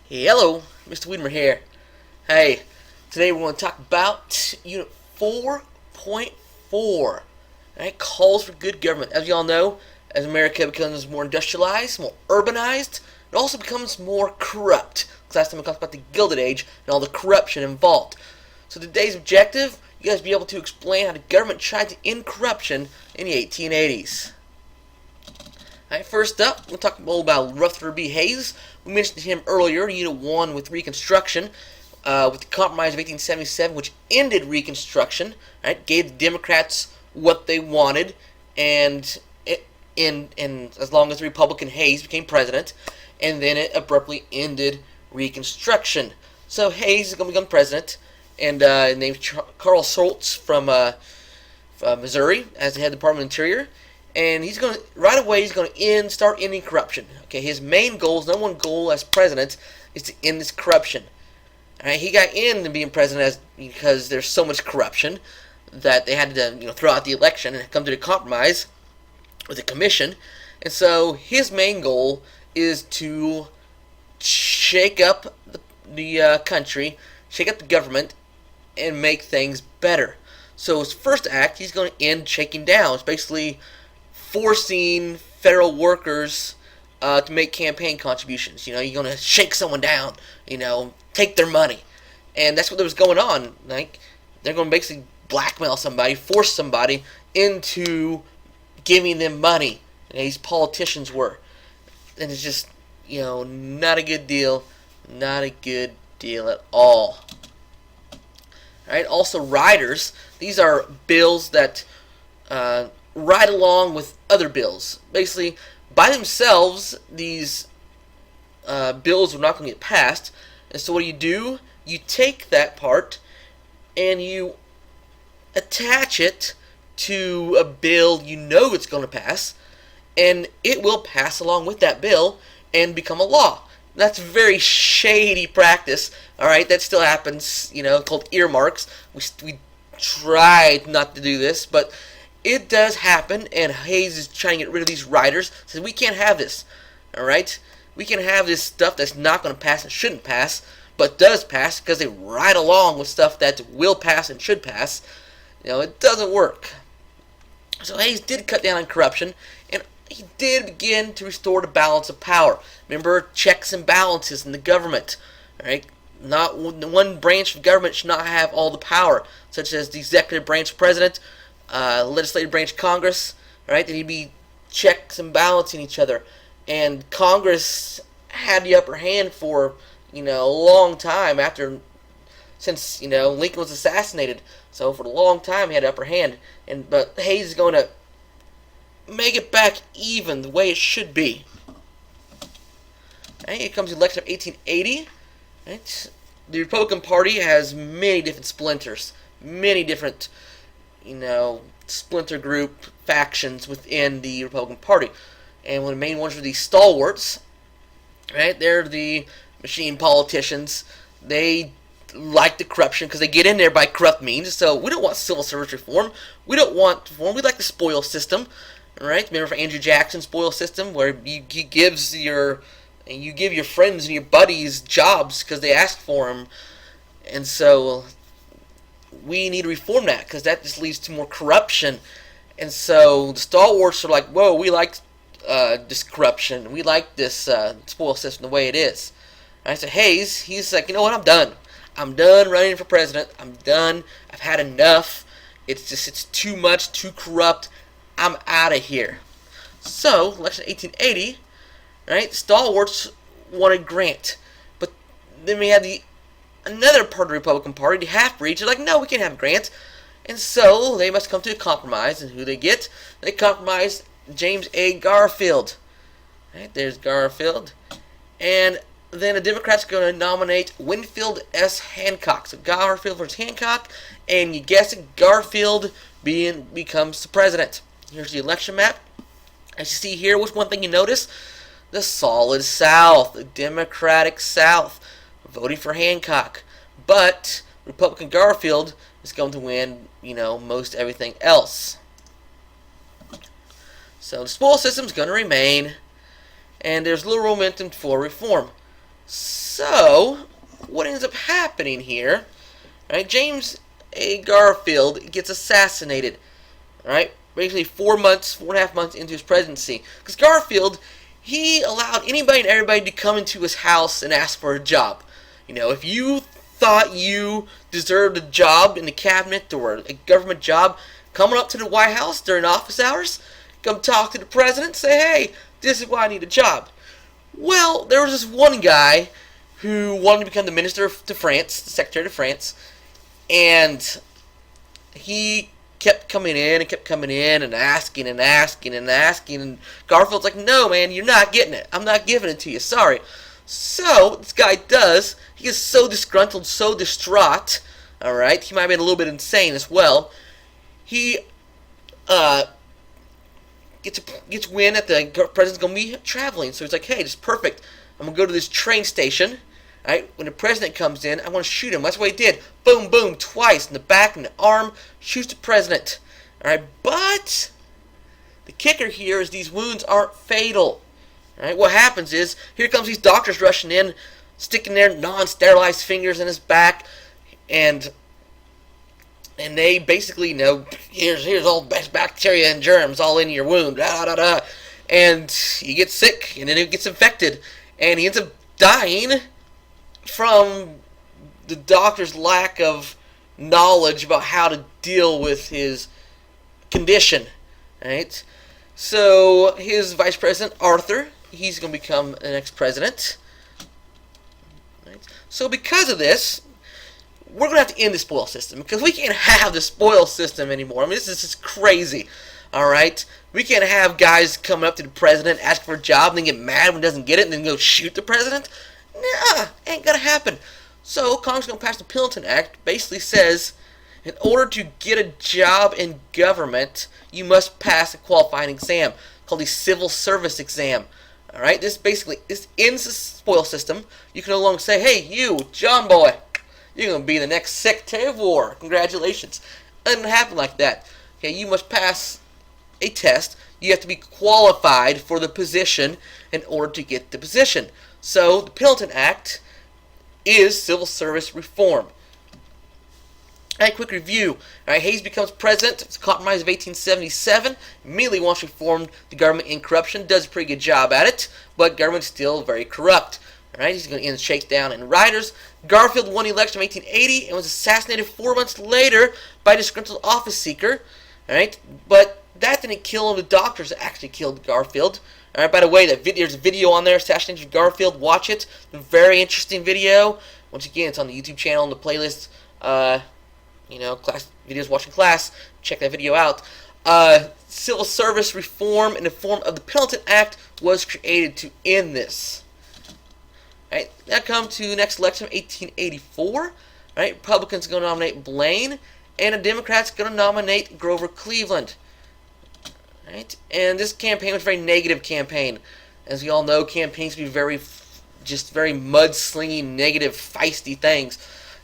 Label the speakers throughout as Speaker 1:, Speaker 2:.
Speaker 1: Hey, hello, Mr. Wiedemer here. Hey, today we're going to talk about Unit 4.4. Right, calls for good government. As you all know, as America becomes more industrialized, more urbanized, it also becomes more corrupt. Because last time we talked about the Gilded Age and all the corruption involved. So today's objective, you guys be able to explain how the government tried to end corruption in the 1880s. Alright, first up, we'll talk about Rutherford B. Hayes. We mentioned him earlier in Unit 1 with Reconstruction, with the Compromise of 1877, which ended Reconstruction, right, gave the Democrats what they wanted, and as long as the Republican Hayes became president, and then it abruptly ended Reconstruction. So Hayes is going to become president, and named Carl Schultz from Missouri as the head of the Department of Interior. And he's going to, right away, he's going to start ending corruption. Okay, his main goal, his number one goal as president, is to end this corruption. All right, he got into being president because there's so much corruption that they had to, throw out the election and come to the compromise with the commission. And so his main goal is to shake up the country, shake up the government, and make things better. So his first act, he's going to end shaking down. It's basically forcing federal workers to make campaign contributions. You're going to shake someone down, take their money. And that's what was going on. Like, they're going to basically blackmail somebody, force somebody into giving them money. And these politicians were. And it's just, not a good deal. Not a good deal at all. Alright, also riders. These are bills that ride along with other bills. Basically, by themselves, these bills are not going to get passed. And so what do? You take that part and you attach it to a bill it's going to pass, and it will pass along with that bill and become a law. That's very shady practice. Alright, that still happens, called earmarks. We try not to do this, but it does happen, and Hayes is trying to get rid of these riders. Says we can't have this. Alright? We can have this stuff that's not going to pass and shouldn't pass, but does pass because they ride along with stuff that will pass and should pass. It doesn't work. So Hayes did cut down on corruption, and he did begin to restore the balance of power. Remember, checks and balances in the government. Alright? Not one branch of government should not have all the power, such as the executive branch president, legislative branch Congress, right? They'd be checks and balancing each other. And Congress had the upper hand for, a long time since Lincoln was assassinated. So for a long time he had the upper hand. But Hayes is going to make it back even the way it should be. Right, here comes the election of 1880. Right? The Republican Party has many different splinters, many different splinter group factions within the Republican Party. And one of the main ones are the stalwarts. Right? They're the machine politicians. They like the corruption because they get in there by corrupt means. So we don't want civil service reform. We don't want reform. We like the spoil system. Right? Remember for Andrew Jackson's spoil system, where he gives you give your friends and your buddies jobs because they ask for them. And so we need to reform that because that just leads to more corruption. And so the stalwarts are like, whoa, we like this corruption. We like this spoil system the way it is. And so Hayes, he's like, you know what, I'm done. I'm done running for president. I'm done. I've had enough. It's too much, too corrupt. I'm out of here. So, election 1880, right, stalwarts wanted Grant. But then we had another part of the Republican Party, the half-breeds, are like, no, we can't have Grant. And so they must come to a compromise. And who they get? They compromise James A. Garfield. Right, there's Garfield. And then the Democrats are going to nominate Winfield S. Hancock. So Garfield versus Hancock. And you guess it, Garfield becomes the president. Here's the election map. As you see here, what's one thing you notice? The solid South, the Democratic South, voting for Hancock. But Republican Garfield is going to win, most everything else. So the spoil system is going to remain, and there's little momentum for reform. So, what ends up happening here, right? James A. Garfield gets assassinated, right? Basically 4.5 months into his presidency. Because Garfield, he allowed anybody and everybody to come into his house and ask for a job. You know, if you thought you deserved a job in the cabinet or a government job, coming up to the White House during office hours, come talk to the president, say, hey, this is why I need a job. Well, there was this one guy who wanted to become the minister to France, the secretary to France, and he kept coming in and asking, and Garfield's like, no, man, you're not getting it. I'm not giving it to you. Sorry. So, what this guy does, he is so disgruntled, so distraught, alright, he might have been a little bit insane as well, he gets wind that the president's going to be traveling. So he's like, hey, this is perfect. I'm going to go to this train station. Right? When the president comes in, I want to shoot him. That's what he did. Boom, boom, twice in the back and the arm. Shoots the president. Alright, but the kicker here is these wounds aren't fatal. Alright, what happens is, here comes these doctors rushing in, sticking their non-sterilized fingers in his back, and they basically, you know, here's all the bacteria and germs all in your wound, and he gets sick, and then he gets infected, and he ends up dying from the doctor's lack of knowledge about how to deal with his condition, right? So his vice president, Arthur, he's going to become the next president. Right? So because of this, we're going to have to end the spoil system, because we can't have the spoil system anymore. I mean, this is just crazy, alright? We can't have guys coming up to the president, asking for a job, and then get mad when he doesn't get it, and then go shoot the president. Nah, ain't gonna happen. So, Congress is going to pass the Pendleton Act. Basically says, in order to get a job in government, you must pass a qualifying exam called the Civil Service Exam. Alright, this ends the spoil system. You can no longer say, hey, you, John Boy, you're going to be the next Secretary of War. Congratulations. It doesn't happen like that. Okay, you must pass a test. You have to be qualified for the position in order to get the position. So, the Pendleton Act is civil service reform. Alright, quick review. Alright, Hayes becomes president. It's a compromise of 1877. Immediately wants to reform the government in corruption. Does a pretty good job at it, but government's still very corrupt. Alright, he's going to end the shakedown in riders. Garfield won the election in 1880 and was assassinated 4 months later by a disgruntled office seeker. Alright, but that didn't kill him. The doctors actually killed Garfield. Alright, by the way, there's a video on there, Assassination of Garfield. Watch it. It's a very interesting video. Once again, it's on the YouTube channel, in the playlist. Class videos watching class. Check that video out. Civil service reform in the form of the Pendleton Act was created to end this. Alright, now come to the next election of 1884. Alright, Republicans are going to nominate Blaine, and the Democrats are going to nominate Grover Cleveland. Right? And this campaign was a very negative campaign. As we all know, campaigns can be very mudslinging, negative, feisty things.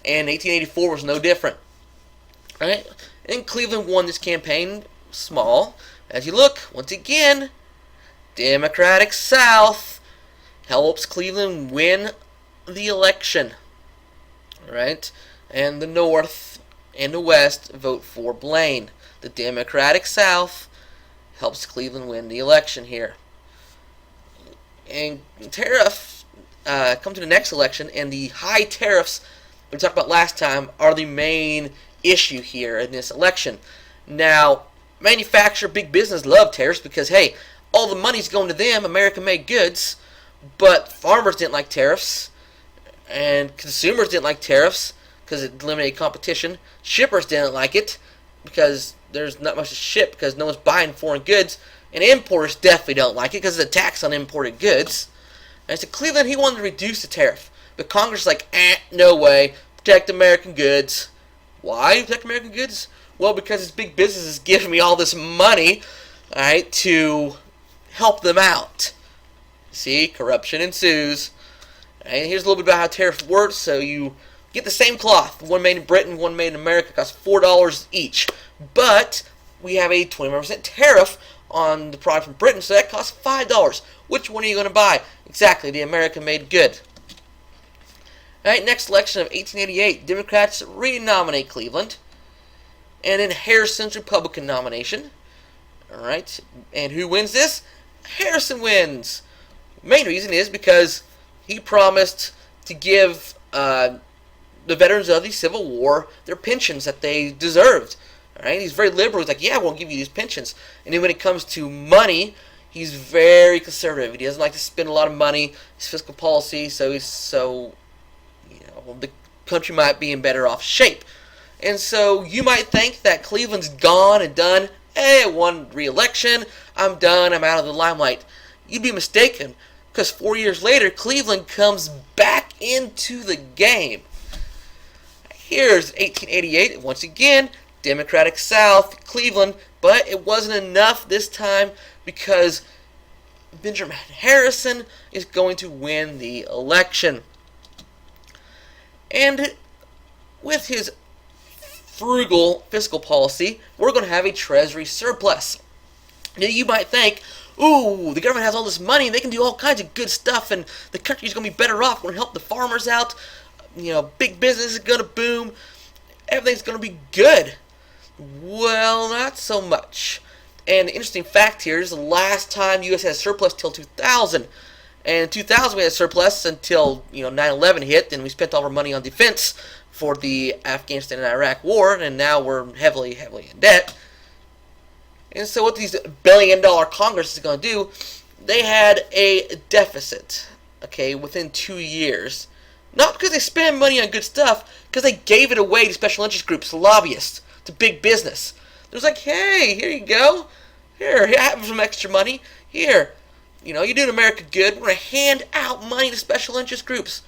Speaker 1: And 1884 was no different. Right? And Cleveland won this campaign small. As you look, once again, Democratic South helps Cleveland win the election. Right? And the North and the West vote for Blaine. The Democratic South helps Cleveland win the election here. And tariffs come to the next election, and the high tariffs we talked about last time are the main issue here in this election. Now, manufacturer, big business love tariffs because, hey, all the money's going to them, American-made goods, but farmers didn't like tariffs, and consumers didn't like tariffs because it eliminated competition. Shippers didn't like it because there's not much to ship because no one's buying foreign goods, and importers definitely don't like it because it's a tax on imported goods. And so Cleveland, he wanted to reduce the tariff, but Congress is like, no way, protect American goods. Why protect American goods? Well, because this big business is giving me all this money, alright, to help them out. See, corruption ensues. And here's a little bit about how tariff works. So you get the same cloth, one made in Britain, one made in America, costs $4 each. But we have a 21% tariff on the product from Britain, so that costs $5. Which one are you going to buy? Exactly, the American-made good. Alright, next election of 1888, Democrats re-nominate Cleveland. And then Harrison's Republican nomination. Alright, and who wins this? Harrison wins. Main reason is because he promised to give the veterans of the Civil War their pensions that they deserved. Alright, he's very liberal. He's like, yeah, we'll give you these pensions. And then when it comes to money, he's very conservative. He doesn't like to spend a lot of money. His fiscal policy, so the country might be in better off shape. And so you might think that Cleveland's gone and done. Hey, I won re-election. I'm done. I'm out of the limelight. You'd be mistaken, because 4 years later, Cleveland comes back into the game. Here's 1888. Once again, Democratic South, Cleveland, but it wasn't enough this time because Benjamin Harrison is going to win the election. And with his frugal fiscal policy, we're going to have a treasury surplus. Now you might think, ooh, the government has all this money and they can do all kinds of good stuff and the country's going to be better off. We're going to help the farmers out. Big business is going to boom. Everything's going to be good. Well, not so much. And the interesting fact here is the last time U.S. had a surplus till 2000. And in 2000 we had a surplus until 9/11 hit, and we spent all our money on defense for the Afghanistan and Iraq war, and now we're heavily in debt. And so what these billion-dollar Congress is going to do, they had a deficit, within 2 years. Not because they spent money on good stuff, because they gave it away to special interest groups, to lobbyists, to big business. It was like, hey, here you go. Here, have some extra money. Here, you're doing America good. We're going to hand out money to special interest groups.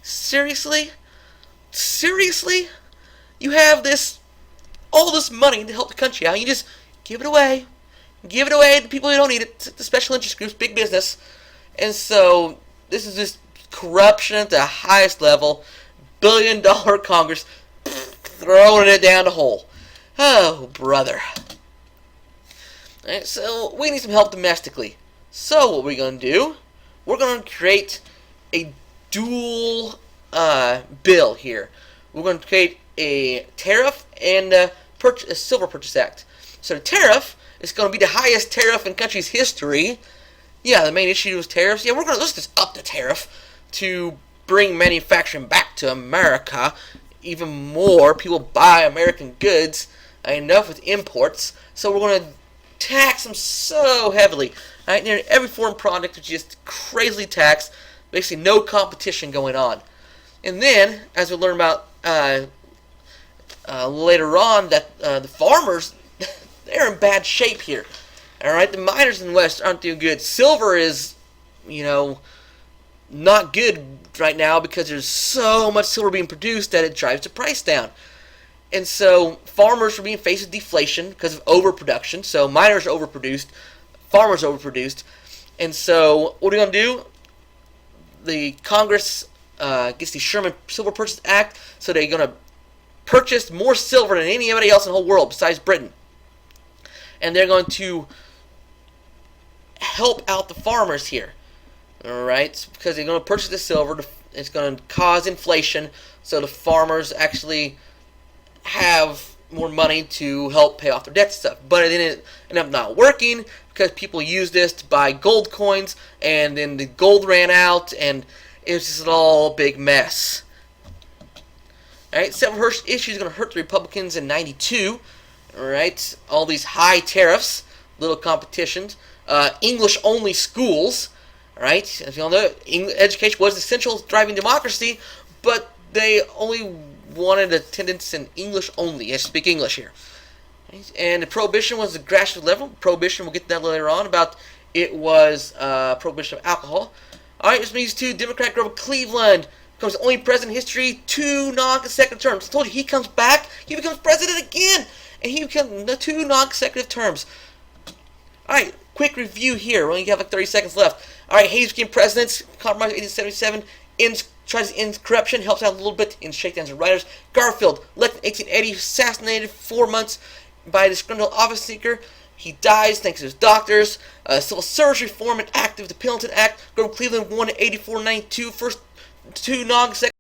Speaker 1: Seriously? Seriously? You have all this money to help the country out. You just give it away. Give it away to people who don't need it, to special interest groups, big business. And so this is just corruption at the highest level. Billion-dollar Congress throwing it down the hole. Oh, brother. Alright, so we need some help domestically. So what we're going to do, we're going to create a dual bill here. We're going to create a tariff and a silver purchase act. So the tariff is going to be the highest tariff in country's history. Yeah, the main issue was tariffs. Yeah, let's just up the tariff to bring manufacturing back to America. Even more people buy American goods. Enough with imports. So we're going to tax them so heavily. Right? Nearly every foreign product is just crazily taxed. Basically no competition going on. And then, as we learn about later on, that the farmers, they're in bad shape here. Alright, the miners in the West aren't doing good. Silver is, not good right now because there's so much silver being produced that it drives the price down. And so farmers are being faced with deflation because of overproduction. So miners are overproduced, farmers are overproduced. And so what are we going to do? The Congress gets the Sherman Silver Purchase Act, so they're going to purchase more silver than anybody else in the whole world besides Britain. And they're going to help out the farmers here. Alright, because they're going to purchase the silver. It's going to cause inflation, so the farmers actually have more money to help pay off their debt stuff. But it didn't end up not working because people used this to buy gold coins, and then the gold ran out, and it was just all a big mess. Alright, several issues are going to hurt the Republicans in 92. Alright, all these high tariffs, little competitions, English-only schools. Alright, as you all know, education was essential to driving democracy, but they only wanted attendance in English only. You have to speak English here. And the prohibition was the grassroots level. Prohibition, we'll get to that later on, it was prohibition of alcohol. Alright, this means to Democrat Grover Cleveland becomes the only president in history 2 non-consecutive terms. I told you, he comes back, he becomes president again, and he becomes 2 non-consecutive terms. Alright, quick review here. We only have like 30 seconds left. Alright, Hayes became president, compromise 1877, tries to end corruption, helps out a little bit in shakedowns of writers. Garfield, elected in 1880, assassinated 4 months by a disgruntled office seeker. He dies thanks to his doctors. Civil service reform and active the Pendleton Act. Grover Cleveland won in 84-92, first 2 non-consecutive